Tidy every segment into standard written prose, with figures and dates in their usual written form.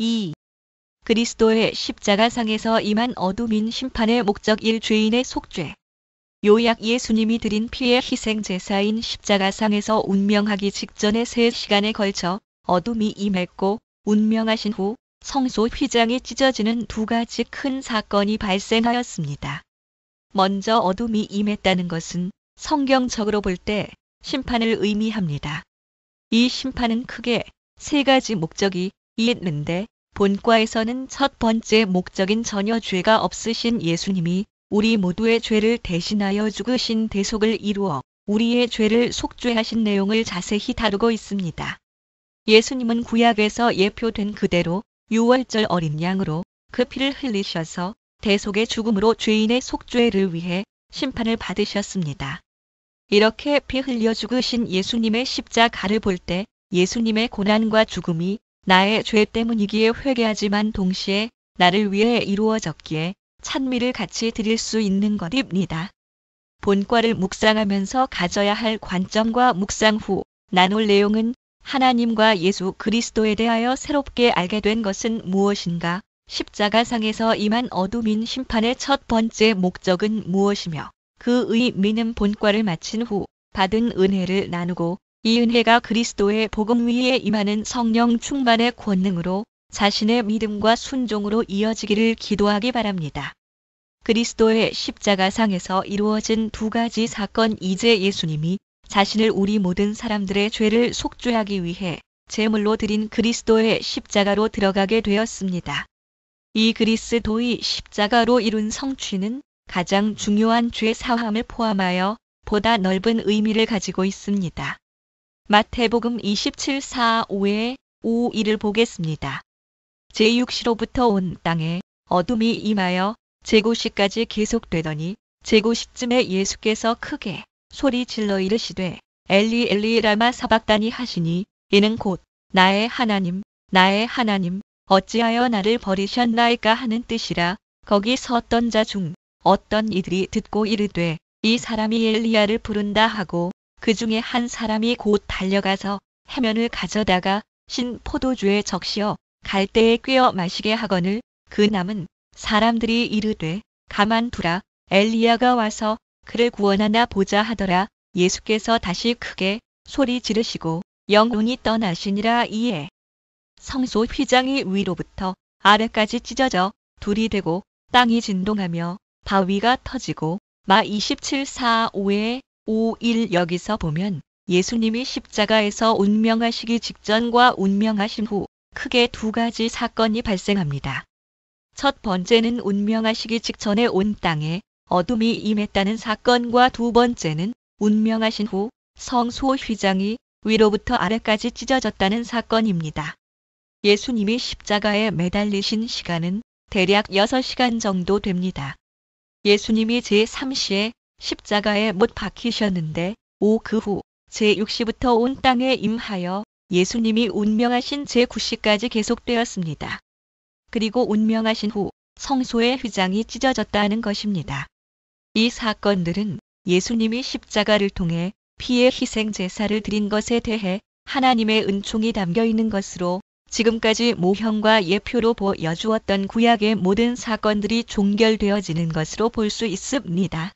2. 그리스도의 십자가상에서 임한 어둠인 심판의 목적 1. 죄인의 속죄. 요약 예수님이 드린 피의 희생 제사인 십자가상에서 운명하기 직전의 3시간에 걸쳐 어둠이 임했고 운명하신 후 성소 휘장이 찢어지는 두 가지 큰 사건이 발생하였습니다. 먼저 어둠이 임했다는 것은 성경적으로 볼 때 심판을 의미합니다. 이 심판은 크게 3가지 목적이 있는데 본과에서는 첫 번째 목적인 전혀 죄가 없으신 예수님이 우리 모두의 죄를 대신하여 죽으신 대속을 이루어 우리의 죄를 속죄하신 내용을 자세히 다루고 있습니다. 예수님은 구약에서 예표된 그대로 유월절 어린 양으로 그 피를 흘리셔서 대속의 죽음으로 죄인의 속죄를 위해 심판을 받으셨습니다. 이렇게 피 흘려 죽으신 예수님의 십자가를 볼 때 예수님의 고난과 죽음이 나의 죄 때문이기에 회개하지만 동시에 나를 위해 이루어졌기에 찬미를 같이 드릴 수 있는 것입니다. 본과를 묵상하면서 가져야 할 관점과 묵상 후 나눌 내용은 하나님과 예수 그리스도에 대하여 새롭게 알게 된 것은 무엇인가? 십자가상에서 임한 어둠인 심판의 첫 번째 목적은 무엇이며 그 의미는 본과를 마친 후 받은 은혜를 나누고 이 은혜가 그리스도의 복음 위에 임하는 성령 충만의 권능으로 자신의 믿음과 순종으로 이어지기를 기도하기 바랍니다. 그리스도의 십자가상에서 이루어진 두 가지 사건. 이제 예수님이 자신을 우리 모든 사람들의 죄를 속죄하기 위해 제물로 드린 그리스도의 십자가로 들어가게 되었습니다. 이 그리스도의 십자가로 이룬 성취는 가장 중요한 죄 사함을 포함하여 보다 넓은 의미를 가지고 있습니다. 마태복음 27:4-5에 5-1을 보겠습니다. 제6시로부터 온 땅에 어둠이 임하여 제9시까지 계속되더니 제9시쯤에 예수께서 크게 소리질러 이르시되 엘리 엘리 라마 사박다니 하시니 이는 곧 나의 하나님 어찌하여 나를 버리셨나이까 하는 뜻이라. 거기 섰던 자 중 어떤 이들이 듣고 이르되 이 사람이 엘리야를 부른다 하고 그 중에 한 사람이 곧 달려가서 해면을 가져다가 신 포도주에 적시어 갈대에 꿰어 마시게 하거늘 그 남은 사람들이 이르되 가만두라 엘리야가 와서 그를 구원하나 보자 하더라. 예수께서 다시 크게 소리 지르시고 영혼이 떠나시니라. 이에 성소 휘장이 위로부터 아래까지 찢어져 둘이 되고 땅이 진동하며 바위가 터지고 마 27:4-5에 5-1 여기서 보면 예수님이 십자가에서 운명하시기 직전과 운명하신 후 크게 두 가지 사건이 발생합니다. 첫 번째는 운명하시기 직전에 온 땅에 어둠이 임했다는 사건과 두 번째는 운명하신 후 성소 휘장이 위로부터 아래까지 찢어졌다는 사건입니다. 예수님이 십자가에 매달리신 시간은 대략 6시간 정도 됩니다. 예수님이 제3시에 십자가에 못 박히셨는데 그 후 제6시부터 온 땅에 임하여 예수님이 운명하신 제9시까지 계속되었습니다. 그리고 운명하신 후 성소의 휘장이 찢어졌다는 것입니다. 이 사건들은 예수님이 십자가를 통해 피의 희생 제사를 드린 것에 대해 하나님의 은총이 담겨 있는 것으로 지금까지 모형과 예표로 보여주었던 구약의 모든 사건들이 종결되어지는 것으로 볼 수 있습니다.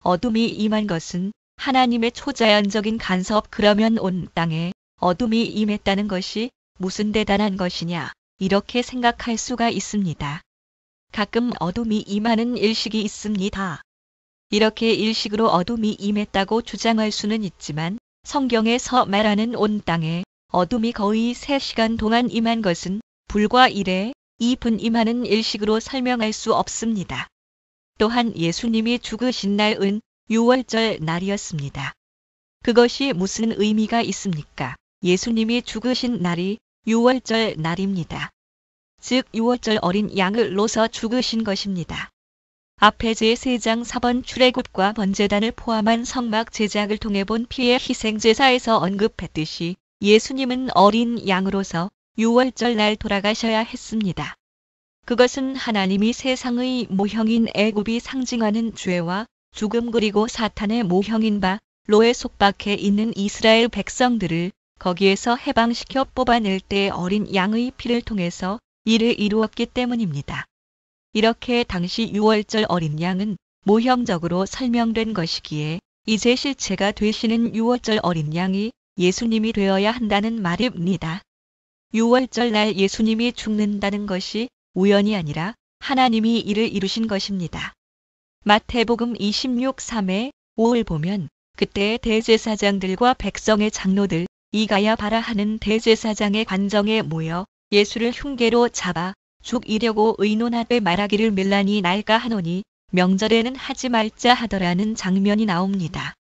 어둠이 임한 것은 하나님의 초자연적인 간섭. 그러면 온 땅에 어둠이 임했다는 것이 무슨 대단한 것이냐 이렇게 생각할 수가 있습니다. 가끔 어둠이 임하는 일식이 있습니다. 이렇게 일식으로 어둠이 임했다고 주장할 수는 있지만 성경에서 말하는 온 땅에 어둠이 거의 3시간 동안 임한 것은 불과 1에 2분 임하는 일식으로 설명할 수 없습니다. 또한 예수님이 죽으신 날은 유월절 날이었습니다. 그것이 무슨 의미가 있습니까? 예수님이 죽으신 날이 유월절 날입니다. 즉 유월절 어린 양으로서 죽으신 것입니다. 앞에 제3장 4번 출애굽과 번제단을 포함한 성막 제작을 통해 본 피의 희생제사에서 언급했듯이 예수님은 어린 양으로서 유월절 날 돌아가셔야 했습니다. 그것은 하나님이 세상의 모형인 애굽이 상징하는 죄와 죽음 그리고 사탄의 모형인 바로에 속박해 있는 이스라엘 백성들을 거기에서 해방시켜 뽑아낼 때 어린 양의 피를 통해서 이를 이루었기 때문입니다. 이렇게 당시 유월절 어린 양은 모형적으로 설명된 것이기에 이제 실체가 되시는 유월절 어린 양이 예수님이 되어야 한다는 말입니다. 유월절 날 예수님이 죽는다는 것이 우연이 아니라 하나님이 이를 이루신 것입니다. 마태복음 26:3에 5을 보면 그때 대제사장들과 백성의 장로들 이가야 바라 하는 대제사장의 관정에 모여 예수를 흉계로 잡아 죽이려고 의논하되 말하기를 밀란이 날까 하노니 명절에는 하지 말자 하더라는 장면이 나옵니다.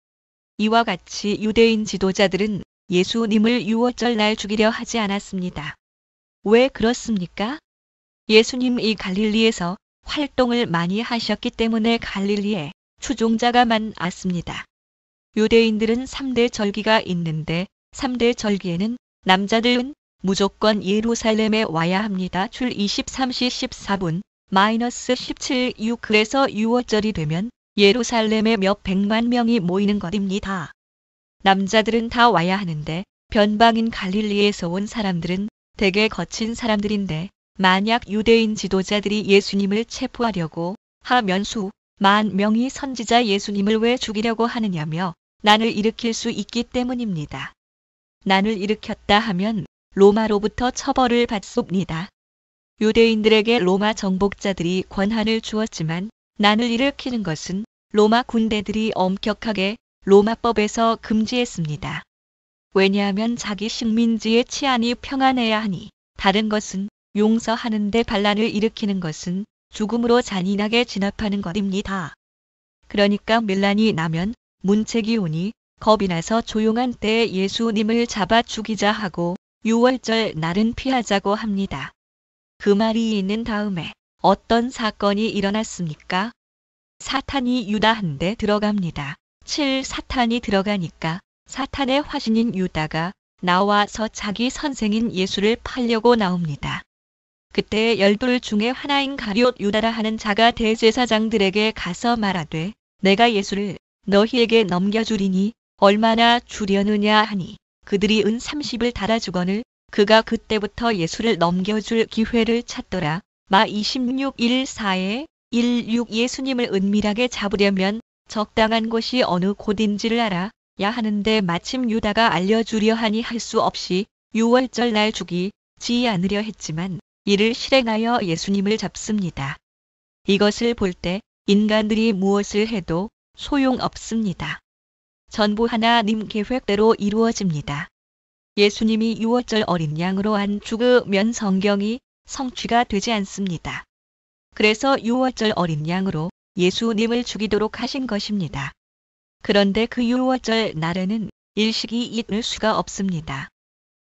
이와 같이 유대인 지도자들은 예수님을 유월절 날 죽이려 하지 않았습니다. 왜 그렇습니까? 예수님이 갈릴리에서 활동을 많이 하셨기 때문에 갈릴리에 추종자가 많았습니다. 유대인들은 3대 절기가 있는데 3대 절기에는 남자들은 무조건 예루살렘에 와야 합니다. 출 23시 14분 -17 그래서 유월절이 되면 예루살렘에 몇 백만 명이 모이는 것입니다. 남자들은 다 와야 하는데 변방인 갈릴리에서 온 사람들은 되게 거친 사람들인데 만약 유대인 지도자들이 예수님을 체포하려고 하면 수만 명이 선지자 예수님을 왜 죽이려고 하느냐며 난을 일으킬 수 있기 때문입니다. 난을 일으켰다 하면 로마로부터 처벌을 받습니다. 유대인들에게 로마 정복자들이 권한을 주었지만 난을 일으키는 것은 로마 군대들이 엄격하게 로마법에서 금지했습니다. 왜냐하면 자기 식민지의 치안이 평안해야 하니 다른 것은 용서하는데 반란을 일으키는 것은 죽음으로 잔인하게 진압하는 것입니다. 그러니까 밀란이 나면 문책이 오니 겁이 나서 조용한 때에 예수님을 잡아 죽이자 하고 유월절 날은 피하자고 합니다. 그 말이 있는 다음에 어떤 사건이 일어났습니까? 사탄이 유다한테 들어갑니다. 7. 사탄이 들어가니까 사탄의 화신인 유다가 나와서 자기 선생인 예수를 팔려고 나옵니다. 그때 12 중에 하나인 가룟 유다라 하는 자가 대제사장들에게 가서 말하되 내가 예수를 너희에게 넘겨주리니 얼마나 주려느냐 하니 그들이 은 30을 달아주거늘 그가 그때부터 예수를 넘겨줄 기회를 찾더라. 마 26:14에 16 예수님을 은밀하게 잡으려면 적당한 곳이 어느 곳인지를 알아야 하는데 마침 유다가 알려주려 하니 할 수 없이 유월절 날 죽이지 않으려 했지만 이를 실행하여 예수님을 잡습니다. 이것을 볼 때 인간들이 무엇을 해도 소용없습니다. 전부 하나님 계획대로 이루어집니다. 예수님이 유월절 어린 양으로 안 죽으면 성경이 성취가 되지 않습니다. 그래서 유월절 어린 양으로 예수님을 죽이도록 하신 것입니다. 그런데 그 유월절 날에는 일식이 있을 수가 없습니다.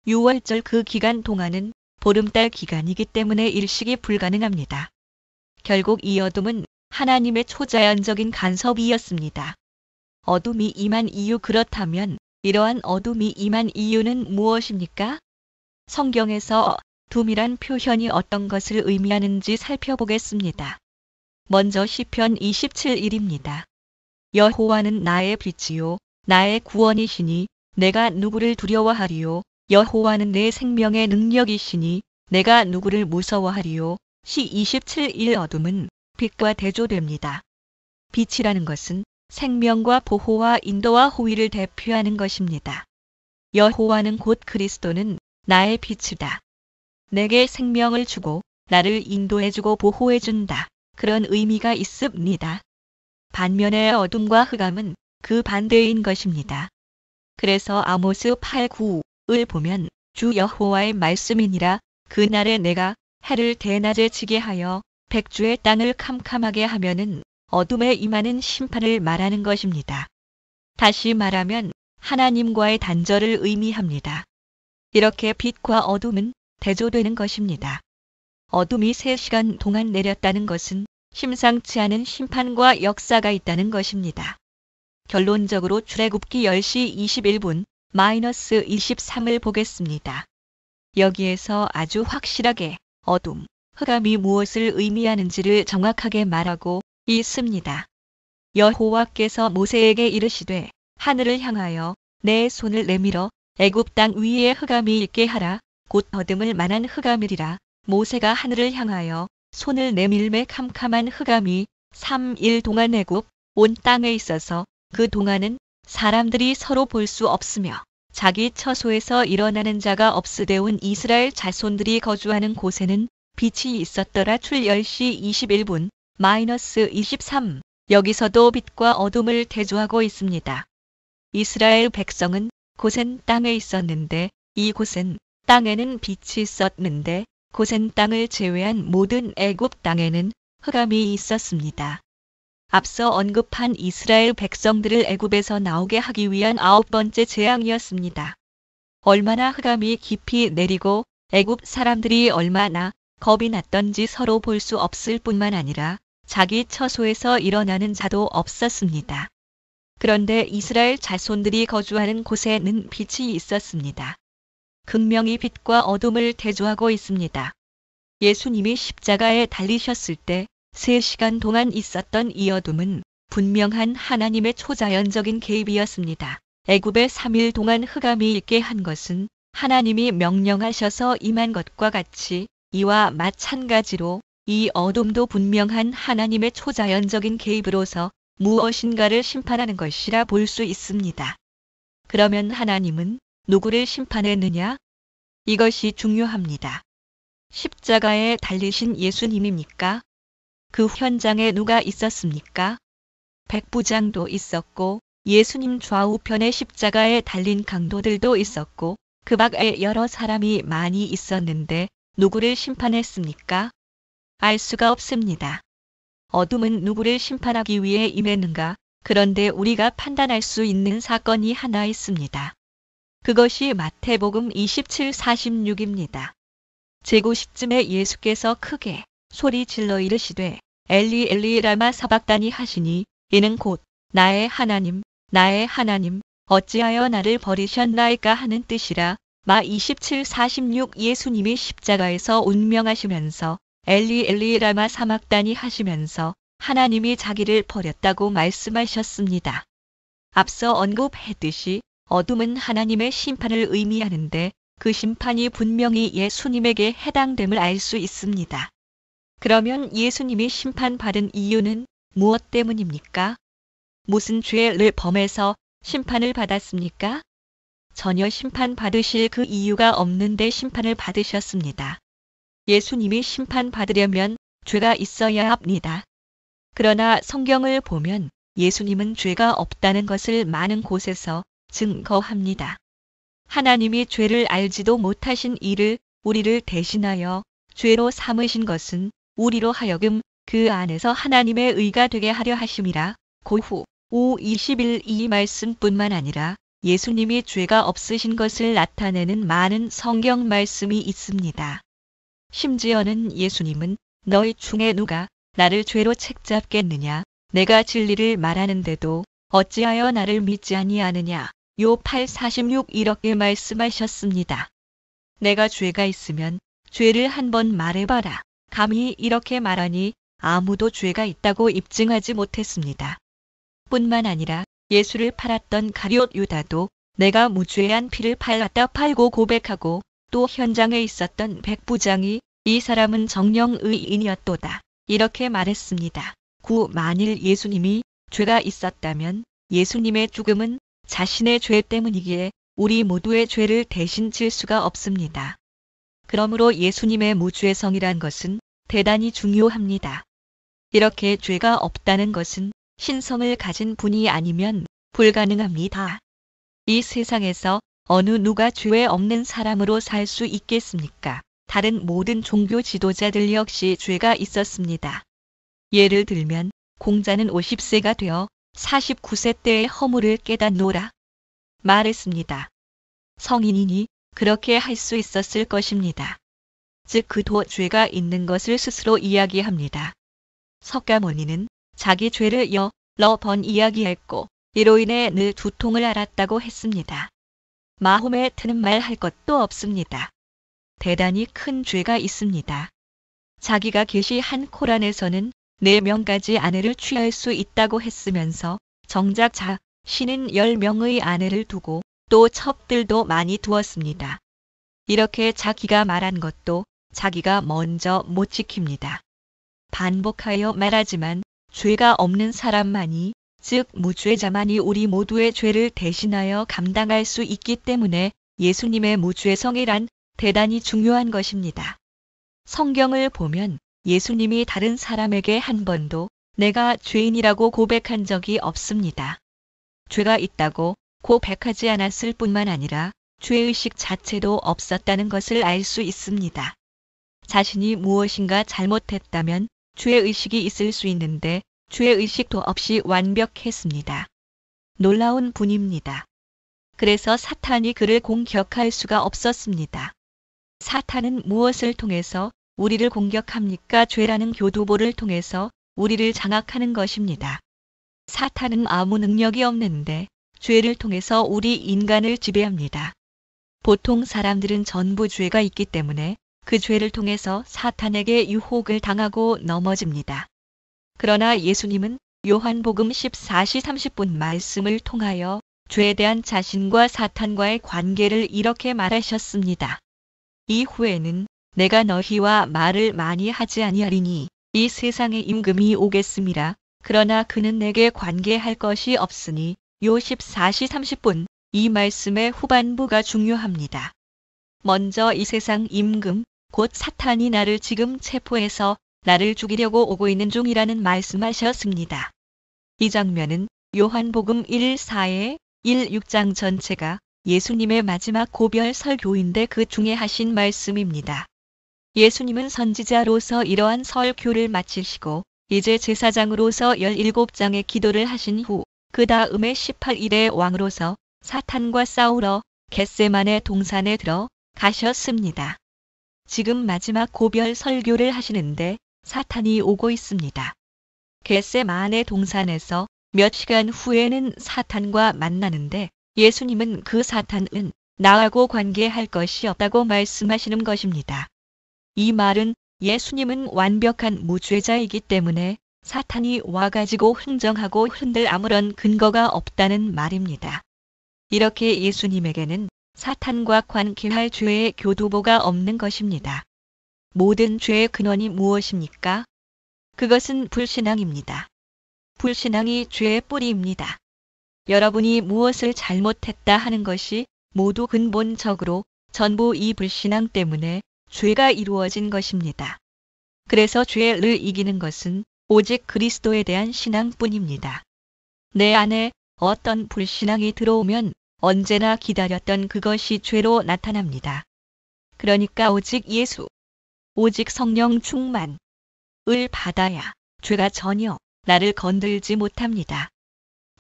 유월절 그 기간 동안은 보름달 기간이기 때문에 일식이 불가능합니다. 결국 이 어둠은 하나님의 초자연적인 간섭이었습니다. 어둠이 임한 이유 그렇다면 이러한 어둠이 임한 이유는 무엇입니까? 성경에서 둠이란 표현이 어떤 것을 의미하는지 살펴보겠습니다. 먼저 시편 27:1입니다. 여호와는 나의 빛이요 나의 구원이시니 내가 누구를 두려워하리요 여호와는 내 생명의 능력이시니 내가 누구를 무서워하리요. 시 27:1 어둠은 빛과 대조됩니다. 빛이라는 것은 생명과 보호와 인도와 호의를 대표하는 것입니다. 여호와는 곧 그리스도는 나의 빛이다. 내게 생명을 주고 나를 인도해주고 보호해준다. 그런 의미가 있습니다. 반면에 어둠과 흑암은 그 반대인 것입니다. 그래서 아모스 8:9을 보면 주 여호와의 말씀이니라 그날에 내가 해를 대낮에 지게 하여 백주의 땅을 캄캄하게 하면은 어둠에 임하는 심판을 말하는 것입니다. 다시 말하면 하나님과의 단절을 의미합니다. 이렇게 빛과 어둠은 대조되는 것입니다. 어둠이 3시간 동안 내렸다는 것은 심상치 않은 심판과 역사가 있다는 것입니다. 결론적으로 출애굽기 10시 21분 -23을 보겠습니다. 여기에서 아주 확실하게 어둠, 흑암이 무엇을 의미하는지를 정확하게 말하고 있습니다. 여호와께서 모세에게 이르시되 하늘을 향하여 내 손을 내밀어 애굽 땅 위에 흑암이 있게 하라. 곧 어둠을 만한 흑암이리라. 모세가 하늘을 향하여 손을 내밀매 캄캄한 흑암이 3일 동안 애굽 온 땅에 있어서 그 동안은 사람들이 서로 볼 수 없으며 자기 처소에서 일어나는 자가 없으되온 이스라엘 자손들이 거주하는 곳에는 빛이 있었더라. 출 10시 21분 -23. 여기서도 빛과 어둠을 대조하고 있습니다. 이스라엘 백성은 고센 땅에 있었는데 이 고센 땅에는 빛이 있었는데 고센 땅을 제외한 모든 애굽 땅에는 흑암이 있었습니다. 앞서 언급한 이스라엘 백성들을 애굽에서 나오게 하기 위한 9번째 재앙이었습니다. 얼마나 흑암이 깊이 내리고 애굽 사람들이 얼마나 겁이 났던지 서로 볼 수 없을 뿐만 아니라 자기 처소에서 일어나는 자도 없었습니다. 그런데 이스라엘 자손들이 거주하는 곳에는 빛이 있었습니다. 극명히 빛과 어둠을 대조하고 있습니다. 예수님이 십자가에 달리셨을 때 3시간 동안 있었던 이 어둠은 분명한 하나님의 초자연적인 개입이었습니다. 애굽에 3일 동안 흑암이 있게 한 것은 하나님이 명령하셔서 임한 것과 같이 이와 마찬가지로 이 어둠도 분명한 하나님의 초자연적인 개입으로서 무엇인가를 심판하는 것이라 볼 수 있습니다. 그러면 하나님은 누구를 심판했느냐? 이것이 중요합니다. 십자가에 달리신 예수님입니까? 그 현장에 누가 있었습니까? 백부장도 있었고 예수님 좌우편에 십자가에 달린 강도들도 있었고 그 밖에 여러 사람이 많이 있었는데 누구를 심판했습니까? 알 수가 없습니다. 어둠은 누구를 심판하기 위해 임했는가? 그런데 우리가 판단할 수 있는 사건이 하나 있습니다. 그것이 마태복음 27:46입니다. 제9시쯤에 예수께서 크게 소리 질러 이르시되 엘리 엘리 라마 사박다니 하시니 이는 곧 나의 하나님 어찌하여 나를 버리셨나이까 하는 뜻이라. 마 27:46. 예수님이 십자가에서 운명하시면서 엘리 엘리 라마 사박다니 하시면서 하나님이 자기를 버렸다고 말씀하셨습니다. 앞서 언급했듯이 어둠은 하나님의 심판을 의미하는데 그 심판이 분명히 예수님에게 해당됨을 알 수 있습니다. 그러면 예수님이 심판받은 이유는 무엇 때문입니까? 무슨 죄를 범해서 심판을 받았습니까? 전혀 심판받으실 그 이유가 없는데 심판을 받으셨습니다. 예수님이 심판받으려면 죄가 있어야 합니다. 그러나 성경을 보면 예수님은 죄가 없다는 것을 많은 곳에서 증거합니다. 하나님이 죄를 알지도 못하신 이를 우리를 대신하여 죄로 삼으신 것은 우리로 하여금 그 안에서 하나님의 의가 되게 하려 하심이라. 고후 5:21. 이 말씀뿐만 아니라 예수님이 죄가 없으신 것을 나타내는 많은 성경 말씀이 있습니다. 심지어는 예수님은 너희 중에 누가 나를 죄로 책잡겠느냐? 내가 진리를 말하는데도 어찌하여 나를 믿지 아니하느냐? 요 8:46 이렇게 말씀하셨습니다. 내가 죄가 있으면 죄를 한번 말해봐라. 감히 이렇게 말하니 아무도 죄가 있다고 입증하지 못했습니다. 뿐만 아니라 예수를 팔았던 가룟 유다도 내가 무죄한 피를 팔고 고백하고 또 현장에 있었던 백부장이 이 사람은 정령 의인이었도다. 이렇게 말했습니다. 만일 예수님이 죄가 있었다면 예수님의 죽음은 자신의 죄 때문이기에 우리 모두의 죄를 대신 질 수가 없습니다. 그러므로 예수님의 무죄성이란 것은 대단히 중요합니다. 이렇게 죄가 없다는 것은 신성을 가진 분이 아니면 불가능합니다. 이 세상에서 어느 누가 죄 없는 사람으로 살 수 있겠습니까? 다른 모든 종교 지도자들 역시 죄가 있었습니다. 예를 들면 공자는 50세가 되어 49세 때의 허물을 깨닫노라 말했습니다. 성인이니 그렇게 할 수 있었을 것입니다. 즉 그도 죄가 있는 것을 스스로 이야기합니다. 석가모니는 자기 죄를 여러 번 이야기했고 이로 인해 늘 두통을 앓았다고 했습니다. 마호메트는 말할 것도 없습니다. 대단히 큰 죄가 있습니다. 자기가 계시한 코란에서는 4명까지 아내를 취할 수 있다고 했으면서 정작 자신은 10명의 아내를 두고 또 첩들도 많이 두었습니다. 이렇게 자기가 말한 것도 자기가 먼저 못 지킵니다. 반복하여 말하지만 죄가 없는 사람만이, 즉 무죄자만이 우리 모두의 죄를 대신하여 감당할 수 있기 때문에 예수님의 무죄성이란 대단히 중요한 것입니다. 성경을 보면 예수님이 다른 사람에게 한 번도 내가 죄인이라고 고백한 적이 없습니다. 죄가 있다고 고백하지 않았을 뿐만 아니라 죄의식 자체도 없었다는 것을 알 수 있습니다. 자신이 무엇인가 잘못했다면 죄의식이 있을 수 있는데 죄의식도 없이 완벽했습니다. 놀라운 분입니다. 그래서 사탄이 그를 공격할 수가 없었습니다. 사탄은 무엇을 통해서 우리를 공격합니까? 죄라는 교두보를 통해서 우리를 장악하는 것입니다. 사탄은 아무 능력이 없는데 죄를 통해서 우리 인간을 지배합니다. 보통 사람들은 전부 죄가 있기 때문에 그 죄를 통해서 사탄에게 유혹을 당하고 넘어집니다. 그러나 예수님은 요한복음 14시 30분 말씀을 통하여 죄에 대한 자신과 사탄과의 관계를 이렇게 말하셨습니다. 이후에는 내가 너희와 말을 많이 하지 아니하리니 이 세상에 임금이 오겠음이라. 그러나 그는 내게 관계할 것이 없으니. 요 14시 30분 이 말씀의 후반부가 중요합니다. 먼저 이 세상 임금, 곧 사탄이 나를 지금 체포해서 나를 죽이려고 오고 있는 중이라는 말씀하셨습니다. 이 장면은 요한복음 1:4에 1:6장 전체가 예수님의 마지막 고별 설교인데 그 중에 하신 말씀입니다. 예수님은 선지자로서 이러한 설교를 마치시고 이제 제사장으로서 17장의 기도를 하신 후 그 다음에 18일의 왕으로서 사탄과 싸우러 겟세마네 동산에 들어 가셨습니다. 지금 마지막 고별 설교를 하시는데 사탄이 오고 있습니다. 겟세마네 동산에서 몇 시간 후에는 사탄과 만나는데 예수님은 그 사탄은 나하고 관계할 것이 없다고 말씀하시는 것입니다. 이 말은 예수님은 완벽한 무죄자이기 때문에 사탄이 와가지고 흥정하고 흔들 아무런 근거가 없다는 말입니다. 이렇게 예수님에게는 사탄과 관계할 죄의 교두보가 없는 것입니다. 모든 죄의 근원이 무엇입니까? 그것은 불신앙입니다. 불신앙이 죄의 뿌리입니다. 여러분이 무엇을 잘못했다 하는 것이 모두 근본적으로 전부 이 불신앙 때문에 죄가 이루어진 것입니다. 그래서 죄를 이기는 것은 오직 그리스도에 대한 신앙뿐입니다. 내 안에 어떤 불신앙이 들어오면 언제나 기다렸던 그것이 죄로 나타납니다. 그러니까 오직 예수, 오직 성령 충만을 받아야 죄가 전혀 나를 건들지 못합니다.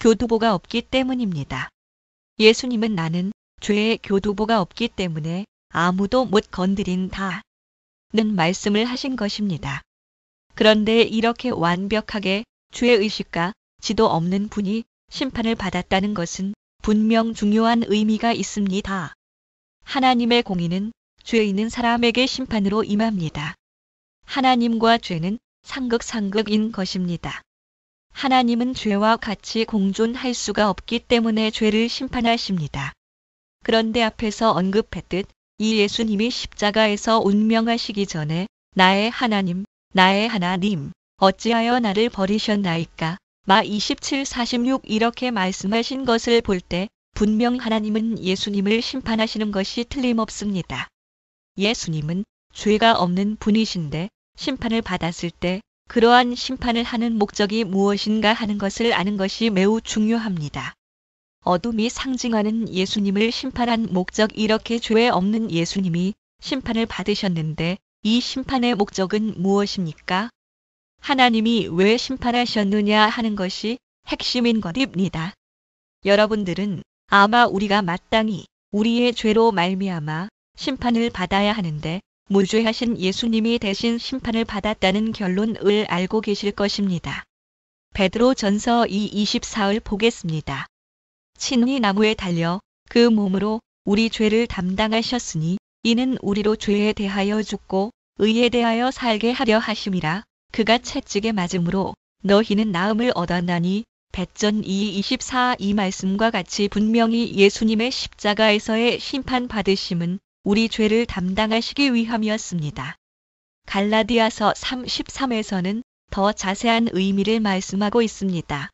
교두보가 없기 때문입니다. 예수님은 나는 죄의 교두보가 없기 때문에 아무도 못 건드린다는 말씀을 하신 것입니다. 그런데 이렇게 완벽하게 죄의식과 지도 없는 분이 심판을 받았다는 것은 분명 중요한 의미가 있습니다. 하나님의 공의는 죄 있는 사람에게 심판으로 임합니다. 하나님과 죄는 상극상극인 것입니다. 하나님은 죄와 같이 공존할 수가 없기 때문에 죄를 심판하십니다. 그런데 앞에서 언급했듯 이 예수님이 십자가에서 운명하시기 전에 나의 하나님, 나의 하나님, 어찌하여 나를 버리셨나이까? 마 27:46 이렇게 말씀하신 것을 볼 때 분명 하나님은 예수님을 심판하시는 것이 틀림없습니다. 예수님은 죄가 없는 분이신데 심판을 받았을 때 그러한 심판을 하는 목적이 무엇인가 하는 것을 아는 것이 매우 중요합니다. 어둠이 상징하는 예수님을 심판한 목적, 이렇게 죄 없는 예수님이 심판을 받으셨는데 이 심판의 목적은 무엇입니까? 하나님이 왜 심판하셨느냐 하는 것이 핵심인 것입니다. 여러분들은 아마 우리가 마땅히 우리의 죄로 말미암아 심판을 받아야 하는데 무죄하신 예수님이 대신 심판을 받았다는 결론을 알고 계실 것입니다. 베드로전서 2:24을 보겠습니다. 친히 나무에 달려 그 몸으로 우리 죄를 담당하셨으니 이는 우리로 죄에 대하여 죽고 의에 대하여 살게 하려 하심이라. 그가 채찍에 맞음으로 너희는 나음을 얻었나니. 베전 2:24 이 말씀과 같이 분명히 예수님의 십자가에서의 심판 받으심은 우리 죄를 담당하시기 위함이었습니다. 갈라디아서 3:13에서는 더 자세한 의미를 말씀하고 있습니다.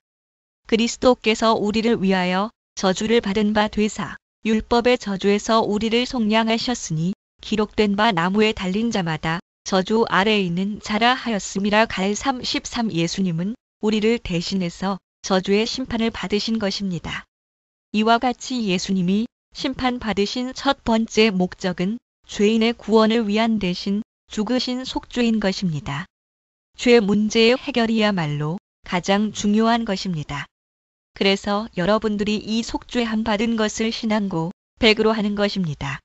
그리스도께서 우리를 위하여 저주를 받은 바 되사 율법의 저주에서 우리를 속량하셨으니 기록된 바 나무에 달린 자마다 저주 아래에 있는 자라 하였음이라. 갈 3:13 예수님은 우리를 대신해서 저주의 심판을 받으신 것입니다. 이와 같이 예수님이 심판받으신 첫 번째 목적은 죄인의 구원을 위한 대신 죽으신 속죄인 것입니다. 죄 문제의 해결이야말로 가장 중요한 것입니다. 그래서 여러분들이 이 속죄함 받은 것을 신앙고 백으로 하는 것입니다.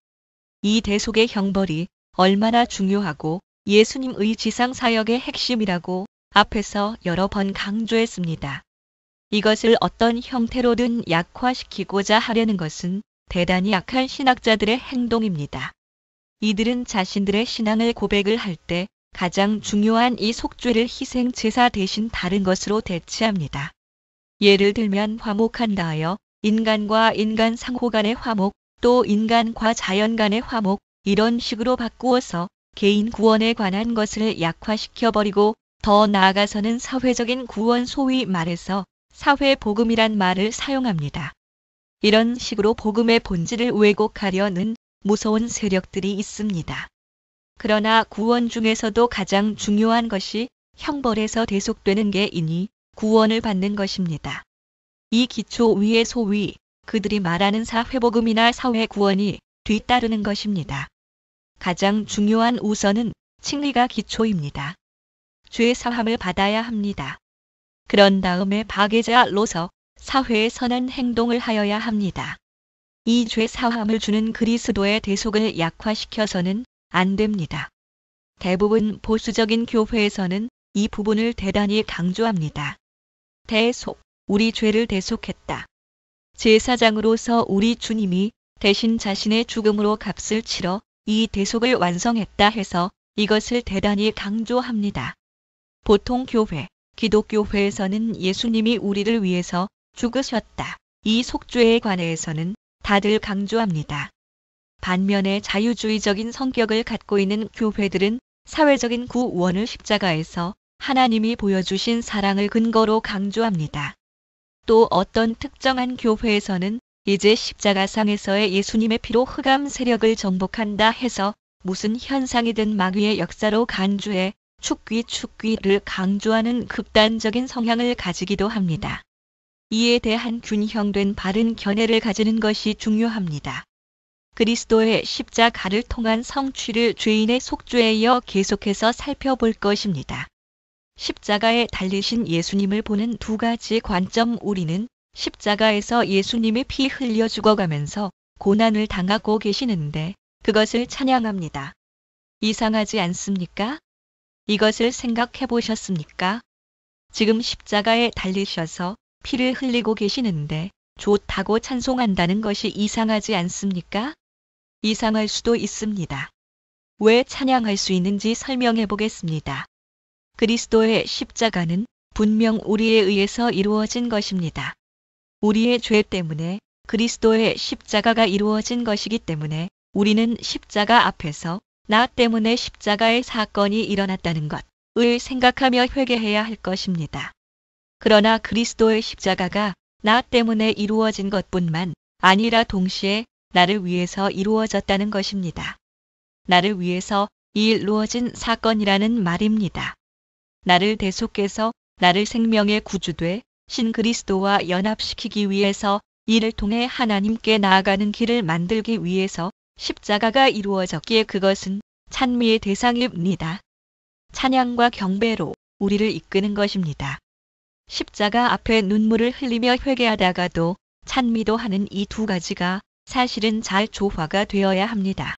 이 대속의 형벌이 얼마나 중요하고 예수님의 지상사역의 핵심이라고 앞에서 여러 번 강조했습니다. 이것을 어떤 형태로든 약화시키고자 하려는 것은 대단히 약한 신학자들의 행동입니다. 이들은 자신들의 신앙을 고백을 할 때 가장 중요한 이 속죄를 희생 제사 대신 다른 것으로 대체합니다. 예를 들면 화목한다 하여 인간과 인간 상호 간의 화목, 또 인간과 자연 간의 화목, 이런 식으로 바꾸어서 개인 구원에 관한 것을 약화시켜버리고 더 나아가서는 사회적인 구원, 소위 말해서 사회복음이란 말을 사용합니다. 이런 식으로 복음의 본질을 왜곡하려는 무서운 세력들이 있습니다. 그러나 구원 중에서도 가장 중요한 것이 형벌에서 대속되는 게이니 구원을 받는 것입니다. 이 기초 위에 소위 그들이 말하는 사회복음이나 사회구원이 뒤따르는 것입니다. 가장 중요한 우선은 칭의가 기초입니다. 죄 사함을 받아야 합니다. 그런 다음에 박애자로서 사회에 선한 행동을 하여야 합니다. 이 죄 사함을 주는 그리스도의 대속을 약화시켜서는 안 됩니다. 대부분 보수적인 교회에서는 이 부분을 대단히 강조합니다. 대속, 우리 죄를 대속했다. 제사장으로서 우리 주님이 대신 자신의 죽음으로 값을 치러 이 대속을 완성했다 해서 이것을 대단히 강조합니다. 보통 교회, 기독교회에서는 예수님이 우리를 위해서 죽으셨다. 이 속죄에 관해서는 다들 강조합니다. 반면에 자유주의적인 성격을 갖고 있는 교회들은 사회적인 구원을 십자가에서 하나님이 보여주신 사랑을 근거로 강조합니다. 또 어떤 특정한 교회에서는 이제 십자가상에서의 예수님의 피로 흑암 세력을 정복한다 해서 무슨 현상이든 마귀의 역사로 간주해 축귀를 강조하는 극단적인 성향을 가지기도 합니다. 이에 대한 균형된 바른 견해를 가지는 것이 중요합니다. 그리스도의 십자가를 통한 성취를 죄인의 속죄에 이어 계속해서 살펴볼 것입니다. 십자가에 달리신 예수님을 보는 두 가지 관점. 우리는 십자가에서 예수님이 피 흘려 죽어가면서 고난을 당하고 계시는데 그것을 찬양합니다. 이상하지 않습니까? 이것을 생각해 보셨습니까? 지금 십자가에 달리셔서 피를 흘리고 계시는데 좋다고 찬송한다는 것이 이상하지 않습니까? 이상할 수도 있습니다. 왜 찬양할 수 있는지 설명해 보겠습니다. 그리스도의 십자가는 분명 우리에 의해서 이루어진 것입니다. 우리의 죄 때문에 그리스도의 십자가가 이루어진 것이기 때문에 우리는 십자가 앞에서 나 때문에 십자가의 사건이 일어났다는 것을 생각하며 회개해야 할 것입니다. 그러나 그리스도의 십자가가 나 때문에 이루어진 것뿐만 아니라 동시에 나를 위해서 이루어졌다는 것입니다. 나를 위해서 이루어진 사건이라는 말입니다. 나를 대속해서 나를 생명의 구주되 신 그리스도와 연합시키기 위해서 이를 통해 하나님께 나아가는 길을 만들기 위해서 십자가가 이루어졌기에 그것은 찬미의 대상입니다. 찬양과 경배로 우리를 이끄는 것입니다. 십자가 앞에 눈물을 흘리며 회개하다가도 찬미도 하는 이 두 가지가 사실은 잘 조화가 되어야 합니다.